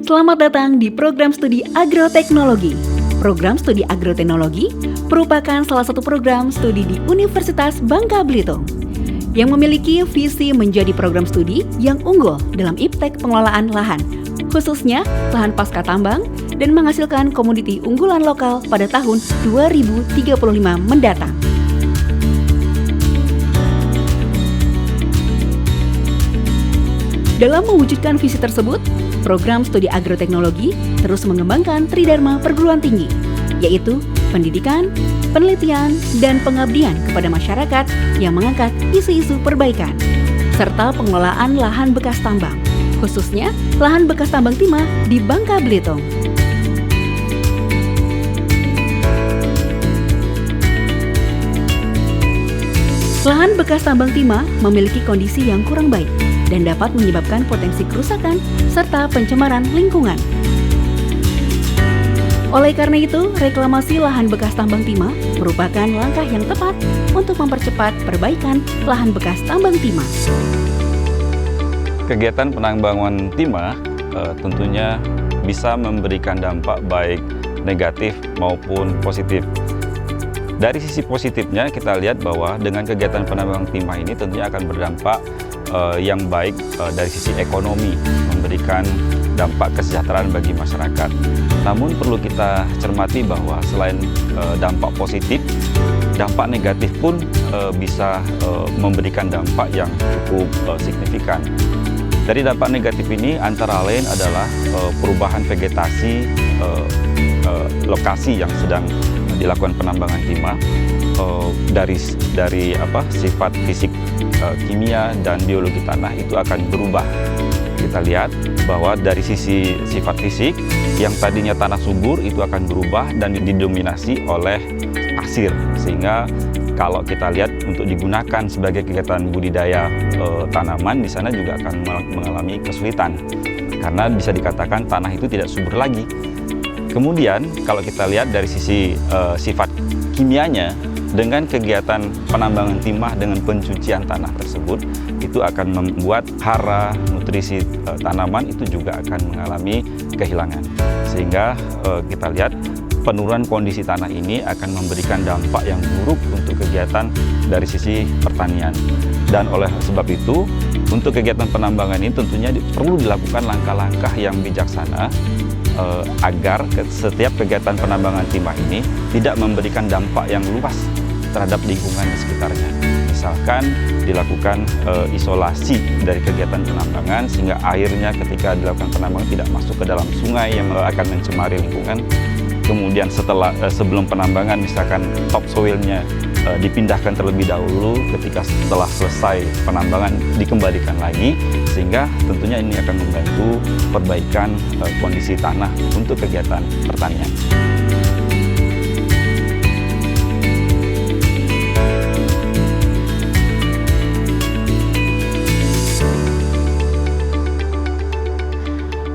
Selamat datang di program studi agroteknologi. Program studi agroteknologi merupakan salah satu program studi di Universitas Bangka Belitung yang memiliki visi menjadi program studi yang unggul dalam iptek pengelolaan lahan, khususnya lahan pasca tambang, dan menghasilkan komoditi unggulan lokal pada tahun 2035 mendatang. Dalam mewujudkan visi tersebut, program studi agroteknologi terus mengembangkan tridharma perguruan tinggi, yaitu pendidikan, penelitian, dan pengabdian kepada masyarakat yang mengangkat isu-isu perbaikan, serta pengelolaan lahan bekas tambang, khususnya lahan bekas tambang timah di Bangka Belitung. Lahan bekas tambang timah memiliki kondisi yang kurang baik dan dapat menyebabkan potensi kerusakan serta pencemaran lingkungan. Oleh karena itu, reklamasi lahan bekas tambang timah merupakan langkah yang tepat untuk mempercepat perbaikan lahan bekas tambang timah. Kegiatan penambangan timah tentunya bisa memberikan dampak baik negatif maupun positif. Dari sisi positifnya kita lihat bahwa dengan kegiatan penambangan timah ini tentunya akan berdampak yang baik dari sisi ekonomi, memberikan dampak kesejahteraan bagi masyarakat. Namun perlu kita cermati bahwa selain dampak positif, dampak negatif pun bisa memberikan dampak yang cukup signifikan. Dari dampak negatif ini antara lain adalah perubahan vegetasi lokasi yang sedang dilakukan penambangan timah, dari sifat fisik kimia dan biologi tanah itu akan berubah. Kita lihat bahwa dari sisi sifat fisik yang tadinya tanah subur itu akan berubah dan didominasi oleh pasir, sehingga kalau kita lihat untuk digunakan sebagai kegiatan budidaya tanaman di sana juga akan mengalami kesulitan karena bisa dikatakan tanah itu tidak subur lagi. Kemudian kalau kita lihat dari sisi sifat kimianya, dengan kegiatan penambangan timah dengan pencucian tanah tersebut, itu akan membuat hara nutrisi tanaman itu juga akan mengalami kehilangan. Sehingga kita lihat penurunan kondisi tanah ini akan memberikan dampak yang buruk untuk kegiatan dari sisi pertanian. Dan oleh sebab itu, untuk kegiatan penambangan ini tentunya perlu dilakukan langkah-langkah yang bijaksana agar setiap kegiatan penambangan timah ini tidak memberikan dampak yang luas terhadap lingkungan di sekitarnya. Misalkan dilakukan isolasi dari kegiatan penambangan sehingga airnya ketika dilakukan penambangan tidak masuk ke dalam sungai yang akan mencemari lingkungan. Kemudian sebelum penambangan misalkan topsoilnya dipindahkan terlebih dahulu, ketika setelah selesai penambangan dikembalikan lagi, sehingga tentunya ini akan membantu perbaikan kondisi tanah untuk kegiatan pertanian.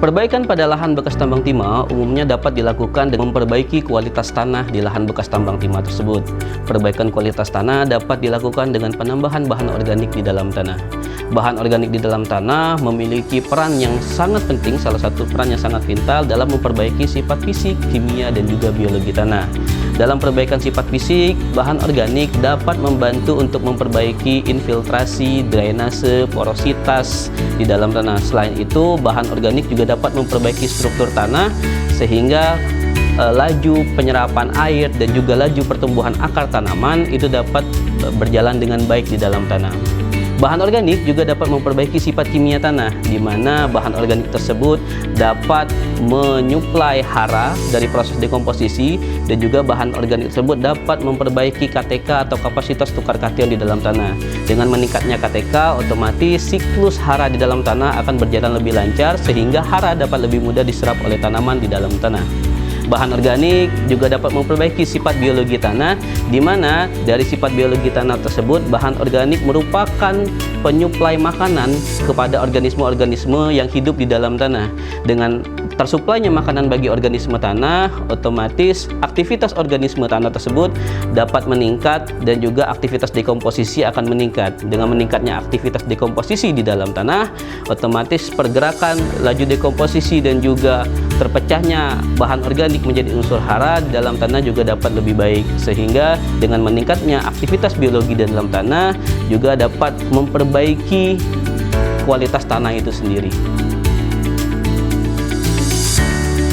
Perbaikan pada lahan bekas tambang timah umumnya dapat dilakukan dengan memperbaiki kualitas tanah di lahan bekas tambang timah tersebut. Perbaikan kualitas tanah dapat dilakukan dengan penambahan bahan organik di dalam tanah. Bahan organik di dalam tanah memiliki peran yang sangat penting, salah satu peran yang sangat vital dalam memperbaiki sifat fisik, kimia, dan juga biologi tanah. Dalam perbaikan sifat fisik, bahan organik dapat membantu untuk memperbaiki infiltrasi, drainase, porositas di dalam tanah. Selain itu, bahan organik juga dapat memperbaiki struktur tanah sehingga laju penyerapan air dan juga laju pertumbuhan akar tanaman itu dapat berjalan dengan baik di dalam tanah. Bahan organik juga dapat memperbaiki sifat kimia tanah, di mana bahan organik tersebut dapat menyuplai hara dari proses dekomposisi, dan juga bahan organik tersebut dapat memperbaiki KTK atau kapasitas tukar kation di dalam tanah. Dengan meningkatnya KTK, otomatis siklus hara di dalam tanah akan berjalan lebih lancar, sehingga hara dapat lebih mudah diserap oleh tanaman di dalam tanah. Bahan organik juga dapat memperbaiki sifat biologi tanah, di mana dari sifat biologi tanah tersebut, bahan organik merupakan penyuplai makanan kepada organisme-organisme yang hidup di dalam tanah. Dengan tersuplainya makanan bagi organisme tanah, otomatis aktivitas organisme tanah tersebut dapat meningkat dan juga aktivitas dekomposisi akan meningkat. Dengan meningkatnya aktivitas dekomposisi di dalam tanah, otomatis pergerakan laju dekomposisi dan juga terpecahnya bahan organik menjadi unsur hara di dalam tanah juga dapat lebih baik, sehingga dengan meningkatnya aktivitas biologi di dalam tanah juga dapat memperbaiki kualitas tanah itu sendiri.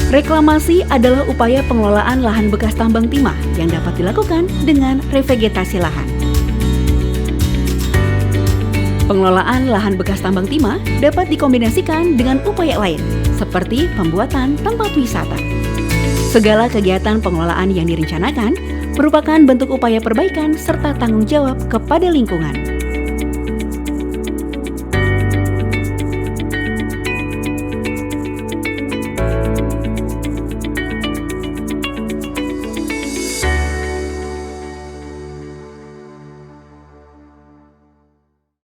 Reklamasi adalah upaya pengelolaan lahan bekas tambang timah yang dapat dilakukan dengan revegetasi lahan. Pengelolaan lahan bekas tambang timah dapat dikombinasikan dengan upaya lain, seperti pembuatan tempat wisata. Segala kegiatan pengelolaan yang direncanakan merupakan bentuk upaya perbaikan serta tanggung jawab kepada lingkungan.